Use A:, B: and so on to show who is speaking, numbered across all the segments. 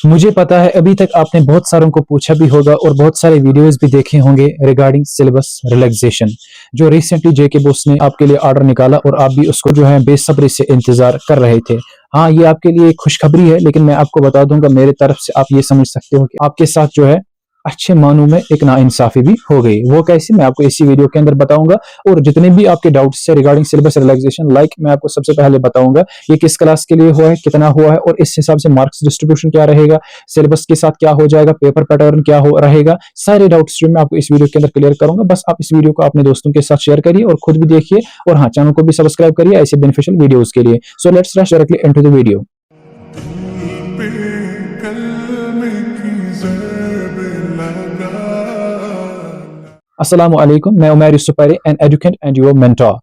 A: मुझे पता है अभी तक आपने बहुत सारों को पूछा भी होगा और बहुत सारे वीडियोस भी देखे होंगे रिगार्डिंग सिलेबस रिलैक्सेशन, जो रिसेंटली जेके बोस ने आपके लिए ऑर्डर निकाला और आप भी उसको जो है बेसब्री से इंतजार कर रहे थे। हाँ, ये आपके लिए एक खुशखबरी है, लेकिन मैं आपको बता दूंगा मेरे तरफ से आप ये समझ सकते हो कि आपके साथ जो है अच्छे मानों में एक नाइंसाफी भी हो गई। वो कैसे, मैं आपको इसी वीडियो के अंदर बताऊंगा। और जितने भी आपके डाउट्स है रिगार्डिंग सिलेबस रिलैक्सेशन, मैं आपको सबसे पहले बताऊंगा ये किस क्लास के लिए हुआ है, कितना हुआ है और इस हिसाब से मार्क्स डिस्ट्रीब्यूशन क्या रहेगा, सिलेबस के साथ क्या हो जाएगा, पेपर पैटर्न क्या हो रहेगा। सारे डाउट्स जो मैं आपको इस वीडियो के अंदर क्लियर करूंगा। बस आप इस वीडियो को अपने दोस्तों के साथ शेयर करिए और खुद भी देखिए, और हाँ, चैनल को भी सब्सक्राइब करिए ऐसे बेनिफिशियल वीडियोस के लिए। So let's rush directly into the video. अस्सलाम वालेकुम, मैं Umair Yusuf an educate and your mentor.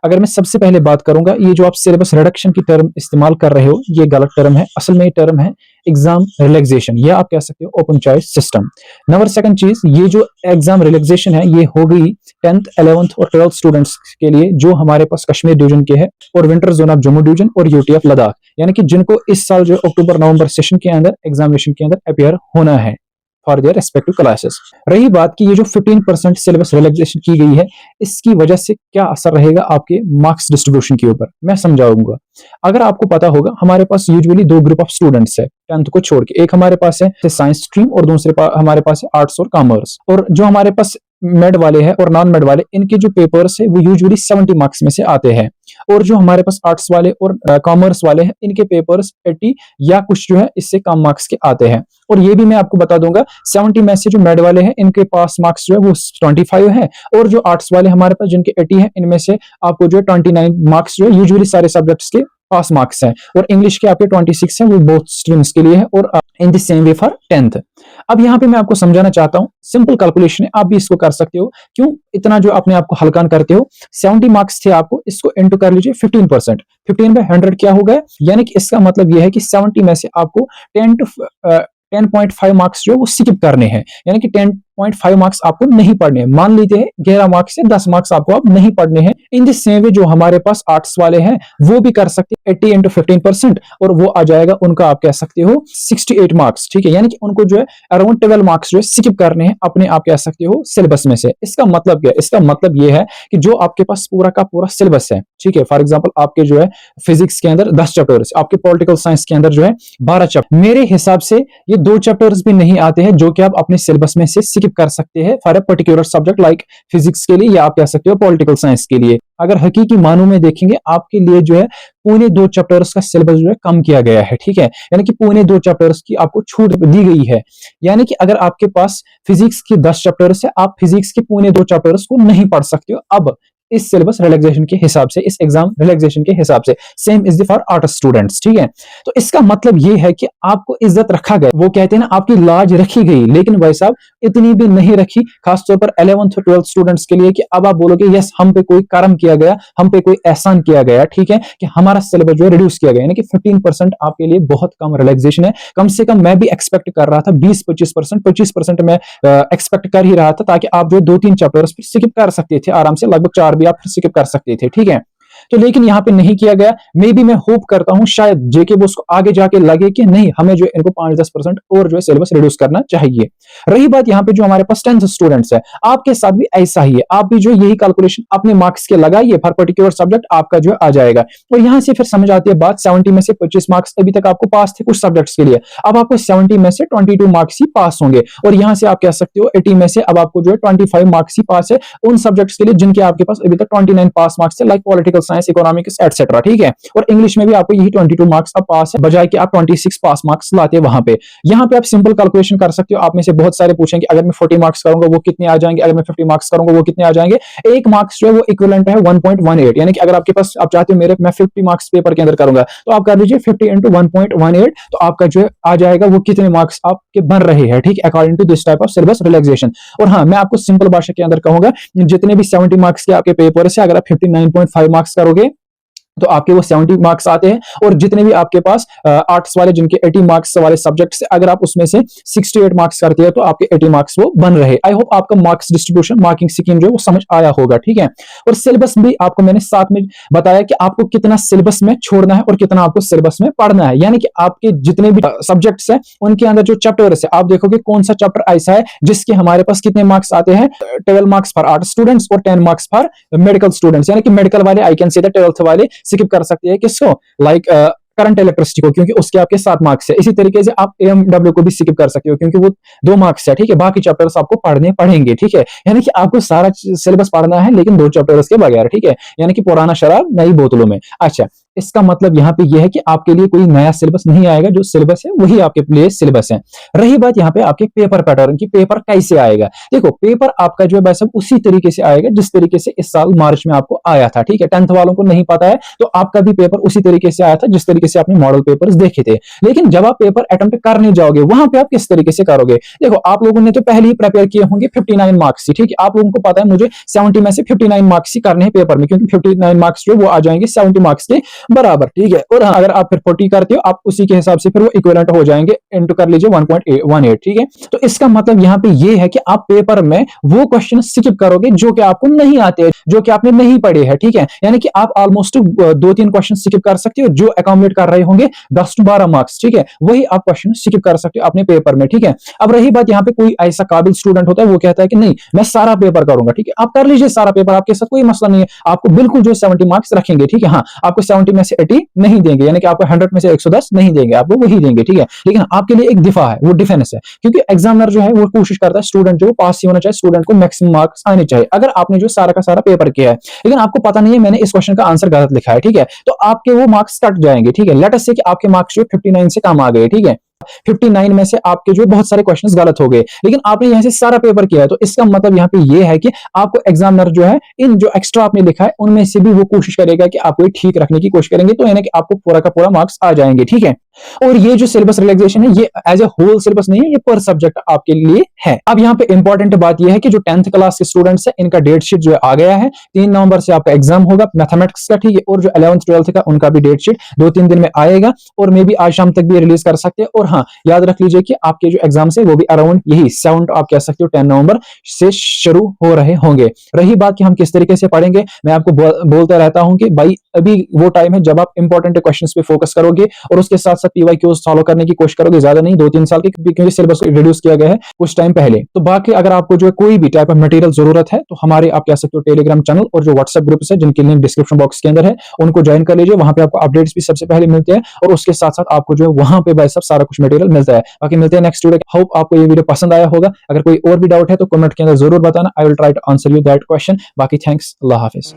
A: अगर मैं सबसे पहले बात करूंगा, ये जो आप सिलेबस रिडक्शन की टर्म इस्तेमाल कर रहे हो ये गलत टर्म है। असल में ये टर्म है एग्जाम रिलैक्सेशन, या आप कह सकते हो open choice system. Number second चीज, ये जो एग्जाम रिलैक्सेशन है ये हो गई 10th 11th और 12th स्टूडेंट्स के लिए जो हमारे पास कश्मीर डिवीजन के हैं और winter zone of Jammu division और यूटी ऑफ लद्दाख, यानी कि जिनको इस साल जो अक्टूबर नवंबर सेशन के अंदर एग्जामिनेशन के अंदर अपेयर होना है फॉर देयर रेस्पेक्टिव क्लासेस। रही बात की ये जो 15% सिलेबस रिलैक्सेशन की गई है, इसकी वजह से क्या असर रहेगा आपके मार्क्स डिस्ट्रीब्यूशन के ऊपर, मैं समझाऊंगा। अगर आपको पता होगा, हमारे पास यूजुअली दो ग्रुप ऑफ स्टूडेंट्स है 10th को छोड़ के। एक हमारे पास है साइंस स्ट्रीम और दूसरे हमारे पास है आर्ट्स और कॉमर्स। और जो हमारे पास मेड वाले हैं और नॉन मेड वाले, इनके जो पेपर्स है वो यूजुअली 70 मार्क्स में से आते हैं। और जो हमारे पास आर्ट्स वाले और कॉमर्स वाले हैं, इनके पेपर्स 80 या कुछ जो है इससे कम मार्क्स के आते हैं। और ये भी मैं आपको बता दूंगा, 70 में से जो मेड वाले हैं इनके पास मार्क्स जो है वो 25 है, और जो आर्ट्स वाले हमारे पास जिनके 80 है, इनमें से आपको जो है 29 मार्क्स जो है यूजुअली सारे सब्जेक्ट्स के पास मार्क्स हैं। और इंग्लिश के आपके 26 हैं, वो बोथ स्ट्रीम्स के लिए है और in the same way for 10th। अब यहाँ पे मैं आपको समझाना चाहता हूँ, सिंपल कैलकुलेशन है, आप भी इसको कर सकते हो। क्यों इतना जो अपने आप को हल्का करते हो? 70 मार्क्स थे आपको, इसको इंटू कर लीजिए 15%। 15 बाय 100 क्या होगा, यानी कि इसका मतलब यह है कि 70 में से आपको 10.5 मार्क्स जो है वो स्किप करने हैं, यानी कि 10.5 मार्क्स आपको नहीं पढ़ने हैं। मान लीजिए 11 मार्क्स से 10 मार्क्स आपको अब नहीं पढ़ने हैं। इन दिस सेम वे जो हमारे पास आर्ट्स वाले हैं वो भी कर सकते हैं 80 इंटू 15%, और वो आ जाएगा उनका, आप कह सकते हो 68 मार्क्स। ठीक है, यानी कि उनको जो है अराउंड 12 मार्क्स जो है स्किप करने हैं अपने, आप कह सकते हो सिलेबस में से। इसका मतलब क्या है? इसका मतलब ये है कि जो आपके पास पूरा का पूरा सिलेबस है, ठीक है, फॉर एग्जाम्पल आपके जो है फिजिक्स के अंदर 10 चैप्टर्स, आपके पॉलिटिकल साइंस के अंदर जो है 12 चैप्टर, मेरे हिसाब से ये 2 चैप्टर्स भी नहीं आते हैं जो कि आप अपने सिलेबस में से स्किप कर सकते हैं for a particular subject like physics के लिए, या आप कह सकते हो पॉलिटिकल साइंस के लिए। अगर हकीकी मानों में देखेंगे, आपके लिए जो है पौने 2 चैप्टर्स का सिलेबस जो है कम किया गया है। ठीक है, यानी कि पौने 2 चैप्टर्स की आपको छूट दी गई है। यानी कि अगर आपके पास फिजिक्स की 10 चैप्टर्स है, आप फिजिक्स के पौने 2 चैप्टर्स को नहीं पढ़ सकते हो अब इस सिलेबस रिलैक्सेशन के हिसाब से, इस एग्जाम रिलैक्सेशन के हिसाब से। Same is the for art students. ठीक है, तो इसका मतलब ये है कि आपको इज्जत रखा गया, वो कहते हैं ना आपकी लाज रखी गई, लेकिन भाई साहब इतनी भी नहीं रखी, खासतौर पर 11th और 12th स्टूडेंट्स के लिए, कि अब आप बोलोगे यस हम पे कोई करम किया गया, हम पे कोई एहसान किया गया, ठीक है, कि हमारा सिलेबस जो है रिड्यूस किया गया। यानी कि 15% आपके लिए बहुत कम रिलैक्सेशन है। कम से कम मैं भी एक्सपेक्ट कर रहा था 20-25%, 25% मैं एक्सपेक्ट कर ही रहा था, ताकि आप जो 2-3 चैप्टर्स स्किप कर सकते थे आराम से, लगभग 4 भी आप स्किप कर सकते थे। ठीक है, तो लेकिन यहां पे नहीं किया गया। मे बी मैं होप करता हूं शायद जेके बोस को आगे जाके लगे कि नहीं, हमें जो इनको 5-10% और जो है सिलेबस रिड्यूस करना चाहिए। रही बात यहां पे जो हमारे पास 10th स्टूडेंट्स है, आपके साथ भी ऐसा ही है। आप भी जो यही कैलकुलेशन अपने मार्क्स के लगाइए फॉर पर्टिकुलर सब्जेक्ट, आपका जो आ जाएगा। और यहां से फिर समझ आती है बात, 70 में से 25 मार्क्स अभी तक आपको पास थे कुछ सब्जेक्ट्स के लिए, अब आपको 70 में से 22 मार्क्स ही पास होंगे। और यहां से आप कह सकते हो 80 में से अब आपको जो है 25 मार्क्स ही पास है उन सब्जेक्ट्स के लिए जिनके आपके पास अभी तक 29 पास मार्क्स है, like political science, economics etcetera. ठीक है, और इंग्लिश में भी आपको यही 22 मार्क्स अब पास है, बजाय कि आप 26 पास मार्क्स लाते वहां पे। यहां पे आप सिंपल कैलकुलेशन कर सकते हो। आप में से बहुत सारे पूछेंगे अगर मैं 40 मार्क्स करूंगा वो कितने आ जाएंगे, अगर मैं 50 मार्क्स करूंगा वो कितने आ जाएंगे। एक मार्क्स जो है वो इक्विवेलेंट है 1.18, यानी कि अगर आपके पास, आप चाहते हो मैं 50 मार्क्स पेपर के अंदर करूंगा, तो आप कर लीजिए 50 इंटू 1.18, तो आपका जो आ जाएगा वो कितने मार्क्स आपके बन रहे हैं, ठीक, according to this type of syllabus relaxation. और हाँ, मैं आपको सिंपल भाषा के अंदर कहूंगा, जितने भी 70 मार्क्स के आपके पेपर से अगर आप 59.5 मार्क्स करोगे तो आपके वो 70 मार्क्स आते हैं। और जितने भी आपके पास आर्ट्स वाले जिनके 80 मार्क्स वाले सब्जेक्ट से अगर आप उसमें से 68 मार्क्स करते हैं तो आपके 80 मार्क्स वो बन रहे। आई होप आपका मार्क्स डिस्ट्रीब्यूशन मार्किंग स्कीम जो है वो समझ आया होगा, ठीक है। और सिलेबस भी आपको मैंने साथ में बताया कि आपको कितना सिलेबस में छोड़ना है और कितना आपको सिलेबस में पढ़ना है, यानी कि आपके जितने भी सब्जेक्ट्स हैं उनके अंदर जो चैप्टर्स है आप देखोगे कौन सा चैप्टर ऐसा है जिसके हमारे पास कितने मार्क्स आते हैं, 12 मार्क्स फॉर आर्ट स्टूडेंट्स और 10 मार्क्स फॉर मेडिकल स्टूडेंट्स, यानी कि मेडिकल वाले आई कैन से 12th वाले स्किप कर सकते हैं किसको, लाइक करंट इलेक्ट्रिसिटी को, क्योंकि उसके आपके 7 मार्क्स है। इसी तरीके से आप एएमडब्ल्यू को भी स्किप कर सकते हो क्योंकि वो 2 मार्क्स है, ठीक है। बाकी चैप्टर्स आपको पढ़ने पड़ेंगे, ठीक है। यानी कि आपको सारा सिलेबस पढ़ना है लेकिन 2 चैप्टर्स के बगैर, ठीक है। यानी कि पुराना शराब नई बोतलों में। अच्छा, इसका मतलब यहाँ पे यह है कि आपके लिए कोई नया सिलेबस नहीं आएगा, जो सिलेबस है वही आपके लिए सिलेबस है। रही बात यहाँ पे आपके पेपर पैटर्न की, पेपर कैसे आएगा, देखो पेपर आपका जो है वैसे उसी तरीके से आएगा जिस तरीके से इस साल मार्च में आपको आया था, ठीक है। 10th वालों को नहीं पता है तो आपका भी पेपर उसी तरीके से आया था जिस तरीके से आपने मॉडल पेपर्स देखे थे। लेकिन जब आप पेपर अटेम्प्ट करने जाओगे वहां पे आप किस तरीके से करोगे, देखो आप लोगों ने तो पहले ही प्रिपेयर किए होंगे 59 मार्क्स ही, ठीक है। आप लोगों को पता है मुझे 70 में से 59 मार्क्स ही करने हैं पेपर में, क्योंकि 59 मार्क्स जो वो आ जाएंगे 70 मार्क्स के बराबर, ठीक है। और हाँ, अगर आप फिर 40 करते हो आप उसी के हिसाब से फिर वो इक्विवेलेंट हो जाएंगे, इनटू कर लीजिए 1.18, ठीक है। तो इसका मतलब यहाँ पे ये है कि आप पेपर में वो क्वेश्चन स्किप करोगे जो कि आपको नहीं आते, जो कि आपने नहीं पढ़े हैं, ठीक है। यानी कि आप ऑलमोस्ट 2-3 क्वेश्चन स्किप कर सकते हो जो अकोमोडेट कर रहे होंगे 10 to 12 मार्क्स, ठीक है। वही आप क्वेश्चन स्किप कर सकते हो अपने पेपर में, ठीक है। अब रही बात यहाँ पे कोई ऐसा काबिल स्टूडेंट होता है वो कहता है कि नहीं मैं सारा पेपर करूंगा, ठीक है। आप कर लीजिए सारा पेपर, आपके साथ कोई मसला नहीं है, आपको बिल्कुल जो 70 मार्क्स रखेंगे, ठीक है। हाँ, आपको 70 में से 80 नहीं देंगे, यानी कि आपको 100 में से 110 नहीं देंगे, आपको वही देंगे, ठीक है। लेकिन आपके लिए एक दिफा है, वो डिफेंस है, क्योंकि एग्जामिनर जो है वो कोशिश करता है स्टूडेंट जो पास ही होना चाहिए, स्टूडेंट को मैक्सिमम मार्क्स आने चाहिए। अगर आपने जो सारा का सारा पेपर किया है लेकिन आपको पता नहीं है मैंने इस क्वेश्चन का आंसर गलत लिखा है, ठीक है, तो आपके वो मार्क्स कट जाएंगे, ठीक है। लेट अस से कि आपके मार्क्स जो 59 से कम आ गए, ठीक है। 59 में से आपके जो बहुत सारे क्वेश्चंस गलत हो गए, लेकिन आपने यहां से सारा पेपर किया है, तो इसका मतलब यहां पे ये है कि आपको एग्जामिनर जो है इन जो एक्स्ट्रा आपने लिखा है उनमें से भी वो कोशिश करेगा कि आपको ठीक रखने की कोशिश करेंगे, तो यानी कि आपको पूरा का पूरा मार्क्स आ जाएंगे, ठीक है। और ये जो सिलेबस रिलैक्सेशन है ये एज ए होल सिलेबस नहीं है, ये पर सब्जेक्ट आपके लिए है। अब यहाँ पे इंपॉर्टेंट बात ये है कि जो 10th क्लास के स्टूडेंट्स है इनका डेट शीट जो है आ गया है, 3 नवंबर से आपका एग्जाम होगा मैथमेटिक्स का, ठीक है। और जो 11th 12th का उनका भी डेट शीट 2-3 दिन में आएगा और मे भी आज शाम तक भी रिलीज कर सकते हैं। और हाँ, याद रख लीजिए कि आपके जो एग्जाम है वो भी अराउंड यही 7 आप कह सकते हो 10 नवंबर से शुरू हो रहे होंगे। रही बात कि हम किस तरीके से पढ़ेंगे, मैं आपको बोलता रहता हूं कि भाई अभी वो टाइम है जब आप इंपॉर्टेंट क्वेश्चंस पे फोकस करोगे और उसके साथ साथ पीवाईक्यूज सॉल्व करने की कोशिश करोगे, ज्यादा नहीं 2-3 साल की, क्योंकि सिलेबस रिड्यूस किया गया है कुछ टाइम पहले। तो बाकी अगर आपको जो है कोई भी टाइप ऑफ मटेरियल जरूरत है तो हमारे आप कह सकते हो टेलीग्राम चैनल और जो व्हाट्सएप ग्रुप है जिनकी लिंक डिस्क्रिप्शन बॉक्स के अंदर है उनको ज्वाइन कर लीजिए, वहां पे आपको अपडेट्स भी सबसे पहले मिलते हैं और उसके साथ साथ आपको जो है वहां पे भाई सब सारा कुछ मटेरियल मिलता है। बाकी मिलते हैं नेक्स्ट वीडियो। होप आपको ये वीडियो पसंद आया होगा। अगर कोई और भी डाउट है तो कमेंट के अंदर जरूर बताना, I will try to answer you that question. बाकी थैंक्स, अल्लाह हाफिज।